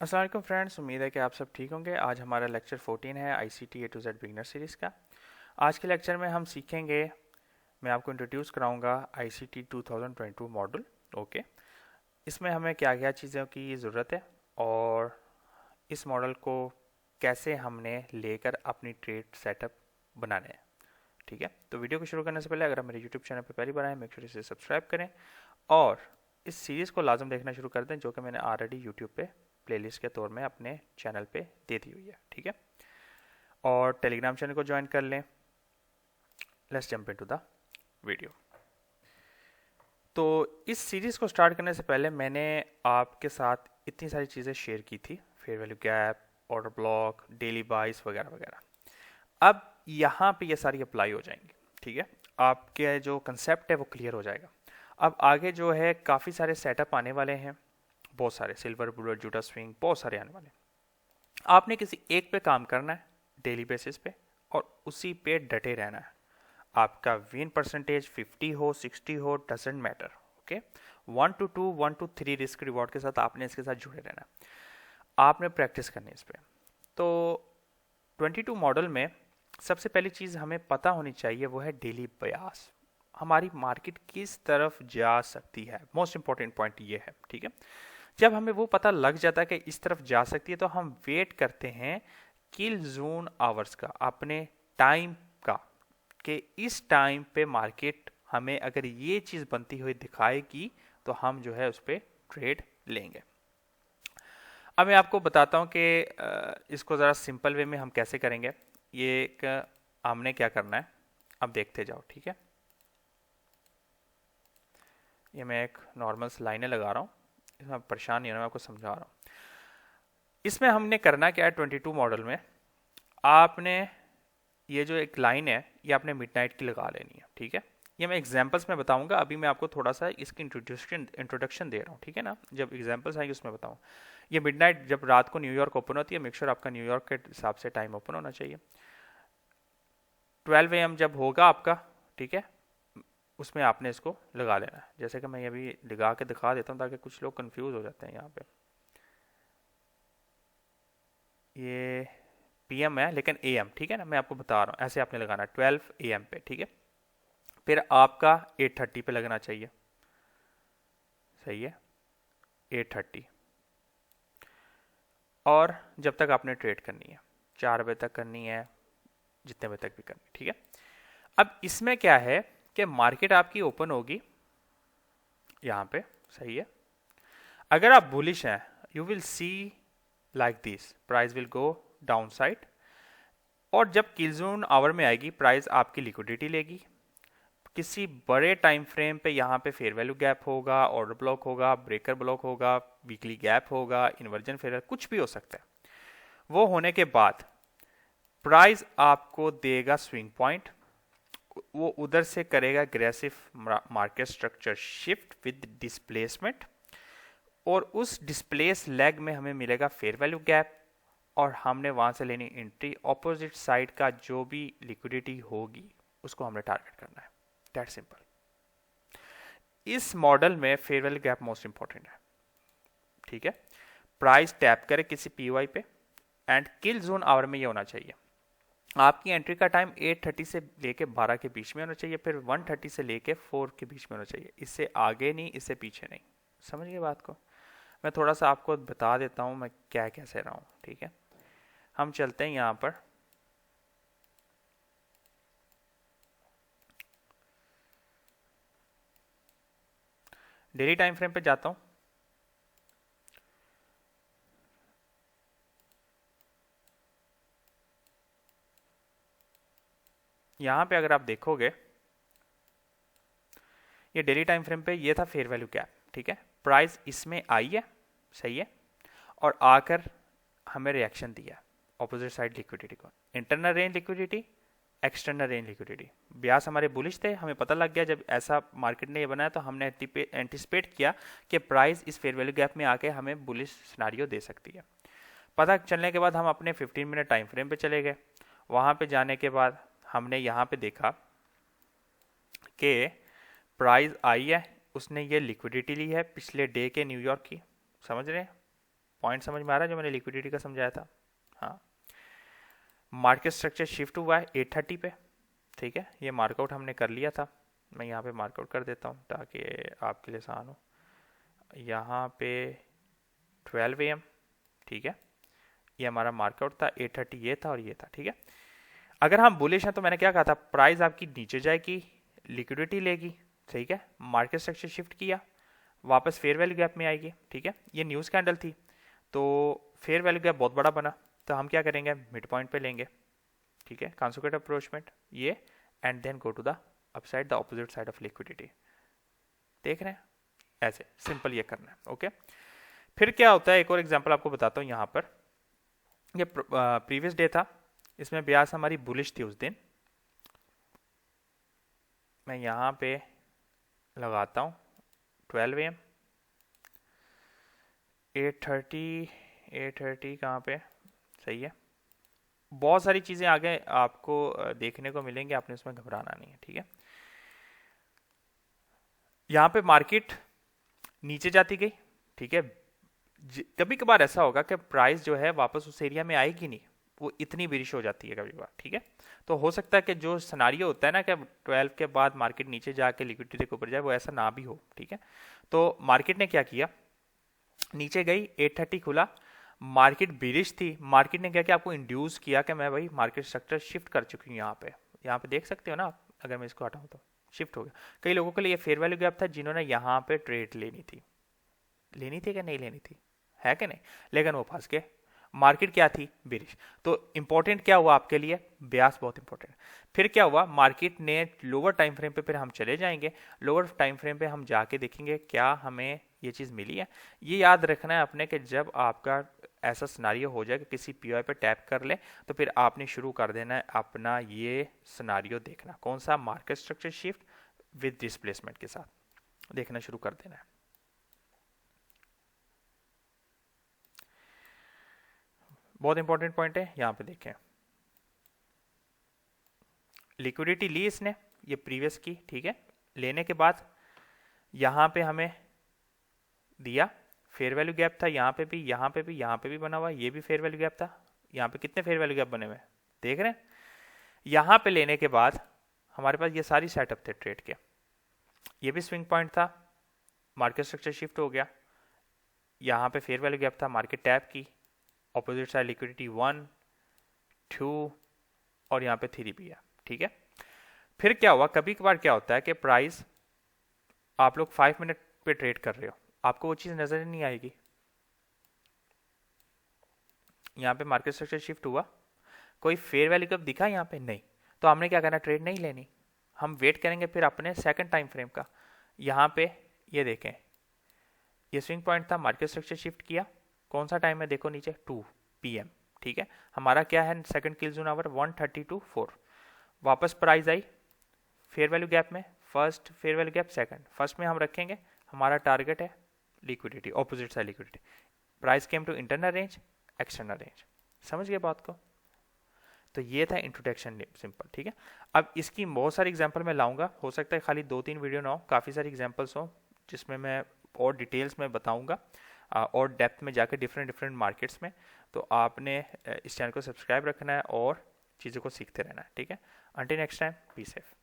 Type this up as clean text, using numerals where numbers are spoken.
अस्सलाम वालेकुम फ्रेंड्स, उम्मीद है कि आप सब ठीक होंगे। आज हमारा लेक्चर 14 है ICT A to Z beginner series का। आज के लेक्चर में हम सीखेंगे, मैं आपको इंट्रोड्यूस कराऊंगा आईसीटी 2022 मॉडल। ओके, इसमें हमें क्या क्या चीज़ों की ज़रूरत है और इस मॉडल को कैसे हमने लेकर अपनी ट्रेड सेटअप बनाने हैं। ठीक है, तो वीडियो को शुरू करने से पहले अगर आप मेरे यूट्यूब चैनल पर पहली बार आए, मेक श्योर इसे सब्सक्राइब करें और इस सीरीज़ को लाजम देखना शुरू कर दें, जो कि मैंने ऑलरेडी यूट्यूब पे प्लेलिस्ट के तौर में अपने चैनल पे दे दी हुई है। ठीक है, और टेलीग्राम चैनल को ज्वाइन कर लें। Let's jump into the video. तो इस सीरीज़ को स्टार्ट करने से पहले मैंने आपके साथ इतनी सारी चीज़ें शेयर की थी, fair value gap, order block, daily बाइस वगैरह वगैरह। अब यहाँ पे ये सारी अप्लाई हो जाएंगी। ठीक है, आपके जो कंसेप्ट है वो क्लियर हो जाएगा। अब आगे जो है काफ़ी सारे सेटअप आने वाले हैं, बहुत सारे सिल्वर बुलेट, जूटा स्विंग, बहुत सारे आने वाले हैं। आपने किसी एक पे काम करना है डेली बेसिस पे और उसी पे डटे रहना है। आपका विन परसेंटेज 50 हो, 60 हो, doesn't matter. Okay, 1 to 2, 1 to 3 risk reward के साथ आपने इसके साथ जुड़े रहना है। आपने प्रैक्टिस करनी है इस पे। तो 22 मॉडल में सबसे पहली चीज़ हमें पता होनी चाहिए वो है डेली बयास। हमारी मार्केट किस तरफ जा सकती है, मोस्ट इंपॉर्टेंट पॉइंट ये है। ठीक है, जब हमें वो पता लग जाता है कि इस तरफ जा सकती है तो हम वेट करते हैं किल जोन आवर्स का, अपने टाइम का, कि इस टाइम पे मार्केट हमें अगर ये चीज़ बनती हुई दिखाएगी तो हम जो है उस पर ट्रेड लेंगे। अब मैं आपको बताता हूँ कि इसको ज़रा सिंपल वे में हम कैसे करेंगे। ये एक हमने क्या करना है, अब देखते जाओ। ठीक है, ये मैं एक नॉर्मल लाइनें लगा रहा हूँ, इसमें परेशान नहीं होना, मैं आपको समझा रहा हूँ। इसमें हमने करना क्या है, 22 मॉडल में आपने ये जो एक लाइन है ये आपने मिडनाइट की लगा लेनी है। ठीक है, ये मैं एग्जांपल्स में बताऊंगा, अभी मैं आपको थोड़ा सा इसकी इंट्रोडक्शन दे रहा हूँ। ठीक है ना, जब एग्जांपल्स आएंगे उसमें बताऊँ। ये मिडनाइट जब रात को न्यूयॉर्क ओपन होती है, मेक श्योर आपका न्यूयॉर्क के हिसाब से टाइम ओपन होना चाहिए। 12 AM जब होगा आपका, ठीक है, उसमें आपने इसको लगा लेना है। जैसे कि मैं अभी लगा के दिखा देता हूँ ताकि कुछ लोग कंफ्यूज हो जाते हैं। यहाँ पे ये PM है लेकिन AM, ठीक है ना, मैं आपको बता रहा हूँ ऐसे आपने लगाना 12 AM पे। ठीक है, फिर आपका 8:30 पे लगना चाहिए। सही है, 8:30। और जब तक आपने ट्रेड करनी है, 4 बजे तक करनी है, जितने बजे तक भी करनी है। ठीक है, अब इसमें क्या है कि मार्केट आपकी ओपन होगी यहाँ पे। सही है, अगर आप बुलिश हैं you will see like this, price will go down side, और जब किल जोन आवर में आएगी प्राइस आपकी लिक्विडिटी लेगी। किसी बड़े टाइम फ्रेम पे यहाँ पे फेयर वैल्यू गैप होगा, ऑर्डर ब्लॉक होगा, ब्रेकर ब्लॉक होगा, वीकली गैप होगा, इन्वर्जन फेयर, कुछ भी हो सकता है। वो होने के बाद प्राइस आपको देगा स्विंग पॉइंट, वो उधर से करेगा aggressive market structure shift with displacement, और उस डिस्प्लेस लेग में हमें मिलेगा फेयर वैल्यू गैप, और हमने वहां से लेनी एंट्री। ऑपोजिट साइड का जो भी लिक्विडिटी होगी उसको हमने टारगेट करना है। That simple. इस मॉडल में fair value gap most important है। ठीक है, प्राइस टैप करे किसी पीवाई पे एंड किल जोन आवर में ये होना चाहिए। आपकी एंट्री का टाइम 8:30 से लेके 12 के बीच में होना चाहिए, फिर 1:30 से लेके 4 के बीच में होना चाहिए। इससे आगे नहीं, इससे पीछे नहीं। समझ गए बात को? मैं थोड़ा सा आपको बता देता हूँ मैं क्या कैसे रहा हूँ। ठीक है, हम चलते हैं यहाँ पर, डेली टाइम फ्रेम पे जाता हूँ। यहाँ पे अगर आप देखोगे ये डेली टाइम फ्रेम पे ये था फेयर वैल्यू गैप। ठीक है, प्राइस इसमें आई है, सही है, और आकर हमें रिएक्शन दिया ऑपोजिट साइड लिक्विडिटी को। Internal range liquidity, external range liquidity. Beas हमारे बुलिश थे, हमें पता लग गया जब ऐसा मार्केट ने ये बनाया तो हमने एंटिसिपेट किया कि प्राइस इस फेयर वैल्यू गैप में आके हमें बुलिश सिनारियो दे सकती है। पता चलने के बाद हम अपने 15 मिनट टाइम फ्रेम पे चले गए। वहाँ पे जाने के बाद हमने यहाँ पे देखा कि प्राइस आई है, उसने ये लिक्विडिटी ली है पिछले डे के न्यूयॉर्क की। समझ रहे हैं? पॉइंट समझ में आ रहा है जो मैंने लिक्विडिटी का समझाया था? हाँ, मार्केट स्ट्रक्चर शिफ्ट हुआ है 830 पे, ठीक है, ये मार्कआउट हमने कर लिया था। मैं यहाँ पे मार्कआउट कर देता हूँ ताकि आपके लिए आसान हो। यहाँ पे 12 AM, ठीक है, ये हमारा मार्कआउट था, 830 ये था और ये था, ठीक है। अगर हम बुलिश हैं तो मैंने क्या कहा था, प्राइस आपकी नीचे जाएगी, लिक्विडिटी लेगी, ठीक है, मार्केट स्ट्रक्चर शिफ्ट किया, वापस फेयर वैल्यू गैप में आएगी, ठीक है। ये न्यूज़ कैंडल थी तो फेयर वैल्यू गैप बहुत बड़ा बना, तो हम क्या करेंगे, मिड पॉइंट पे लेंगे, ठीक है, कंसेक्यूटिव अप्रोचमेंट ये, and then go to the upside the opposite side of liquidity. देख रहे हैं, ऐसे सिंपल ये करना है, ओके। फिर क्या होता है, एक और एग्जांपल आपको बताता हूँ। यहाँ पर ये प्रीवियस डे था, इसमें ब्याज हमारी बुलिश थी उस दिन। मैं यहाँ पे लगाता हूँ 12 AM, 830 कहाँ पे, सही है। बहुत सारी चीज़ें आगे आपको देखने को मिलेंगी, आपने उसमें घबराना नहीं है, ठीक है। यहाँ पे मार्केट नीचे जाती गई, ठीक है। कभी कभार ऐसा होगा कि प्राइस जो है वापस उस एरिया में आएगी नहीं, वो इतनी बेरिश हो जाती है कभी कभार, ठीक है। तो हो सकता है कि जो सिनारियो होता है ना कि 12 के बाद मार्केट नीचे जाके लिक्विडिटी के ऊपर जाए, वो ऐसा ना भी हो, ठीक है। तो मार्केट ने क्या किया, नीचे गई, 830 खुला, मार्केट बेरिश थी, मार्केट ने क्या किया, आपको इंड्यूस किया कि मैं भाई मार्केट स्ट्रक्चर शिफ्ट कर चुकी हूँ। यहाँ पे देख सकते हो ना आप, अगर मैं इसको हटाऊँ तो शिफ्ट हो गया। कई लोगों के लिए फेयर वैल्यू गैप था जिन्होंने यहाँ पे ट्रेड लेनी थी कि नहीं लेनी थी, है कि नहीं, लेकिन वो फंस गए। मार्केट क्या थी, बेरिश। तो इंपॉर्टेंट क्या हुआ आपके लिए, ब्याज बहुत इंपॉर्टेंट। फिर क्या हुआ, मार्केट ने लोअर टाइम फ्रेम पे, फिर हम चले जाएंगे लोअर टाइम फ्रेम पे, हम जाके देखेंगे क्या हमें ये चीज़ मिली है। ये याद रखना है अपने कि जब आपका ऐसा सिनारियो हो जाए कि किसी पीओआई पे टैप कर ले, तो फिर आपने शुरू कर देना है अपना ये सिनारियो देखना, कौन सा, market structure shift with displacement के साथ देखना शुरू कर देना है। बहुत इंपॉर्टेंट पॉइंट है, यहां पे देखें, लिक्विडिटी ली इसने, ये प्रीवियस की, ठीक है। लेने के बाद यहां पे हमें दिया, फेयर वैल्यू गैप था, यहां पे भी, यहां पे भी, यहां पे भी बना हुआ, ये भी फेयर वैल्यू गैप था। यहां पे कितने फेयर वैल्यू गैप बने हुए, देख रहे हैं। यहां पे लेने के बाद हमारे पास ये सारी सेटअप थे ट्रेड के, ये भी स्विंग पॉइंट था, मार्केट स्ट्रक्चर शिफ्ट हो गया, यहां पे फेयर वैल्यू गैप था, मार्केट टैप की, ऑपोजिट साइड लिक्विडिटी 1 2 और यहाँ पे 3 भी है, ठीक है। फिर क्या हुआ, कभी कभार क्या होता है कि प्राइस, आप लोग 5 मिनट पे ट्रेड कर रहे हो, आपको वो चीज नजर नहीं आएगी। यहाँ पे मार्केट स्ट्रक्चर शिफ्ट हुआ, कोई फेयर वैल्यू कब दिखा यहाँ पे, नहीं, तो हमने क्या करना, ट्रेड नहीं लेनी, हम वेट करेंगे फिर अपने सेकंड टाइम फ्रेम का। यहाँ पे ये देखें, ये स्विंग पॉइंट था, मार्केट स्ट्रक्चर शिफ्ट किया, कौन सा टाइम है देखो नीचे, 2 PM, ठीक है। हमारा क्या है, second kill zone hour 130 to 4, वापस प्राइस आई फेयर वैल्यू गैप में, first fair value gap, second, first में हम रखेंगे, हमारा टारगेट है liquidity, opposite side liquidity, price came to internal range, external range, समझ गए बात को। तो ये था इंट्रोडक्शन, सिंपल, ठीक है। अब इसकी बहुत सारी एग्जांपल मैं लाऊंगा, हो सकता है खाली 2-3 वीडियो ना हो, काफ़ी सारी एग्जांपल्स हो जिसमें मैं और डिटेल्स में बताऊंगा और डेप्थ में जाकर डिफरेंट मार्केट्स में। तो आपने इस चैनल को सब्सक्राइब रखना है और चीज़ों को सीखते रहना है, ठीक है। Until next time, be safe.